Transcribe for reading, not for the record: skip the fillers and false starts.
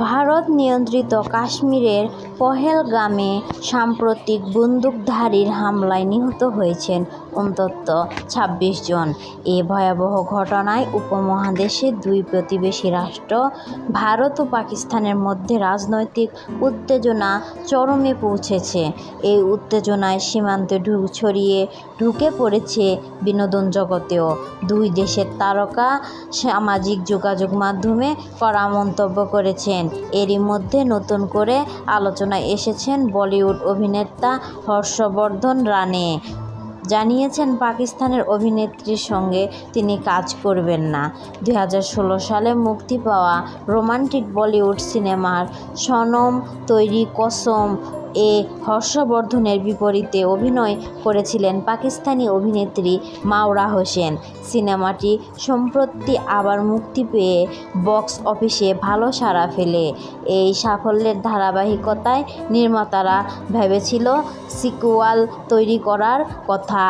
ভারত নিয়ন্ত্রিত কাশ্মীরের পহেলগামে সাম্প্রতিক বন্দুকধারীর হামলায় নিহত হয়েছেন অন্তত ২৬ জন। এ ভয়াবহ ঘটনায় উপমহাদেশের দুই প্রতিবেশী রাষ্ট্র ভারত ও পাকিস্তানের মধ্যে রাজনৈতিক উত্তেজনা চরমে পৌঁছেছে। এই উত্তেজনায় সীমান্তে ছড়িয়ে ঢুকে পড়েছে বিনোদন জগতেও। দুই দেশের তারকা সামাজিক যোগাযোগ মাধ্যমে কড়া মন্তব্য করেছেন। এরই মধ্যে নতুন করে আলোচনায় এসেছেন বলিউড অভিনেতা হর্ষবর্ধন রানে। জানিয়েছেন পাকিস্তানের অভিনেত্রীর সঙ্গে তিনি কাজ করবেন না। ২০১৬ সালে মুক্তি পাওয়া রোমান্টিক বলিউড সিনেমার সনম তৈরি কসম এ হর্ষবর্ধনের বিপরীতে অভিনয় করেছিলেন পাকিস্তানি অভিনেত্রী মাওরা হোসেন। সিনেমাটি সম্প্রতি আবার মুক্তি পেয়ে বক্স অফিসে ভালো সাড়া ফেলে। এই সাফল্যের ধারাবাহিকতায় নির্মাতারা ভেবেছিল সিক্যুয়াল তৈরি করার কথা।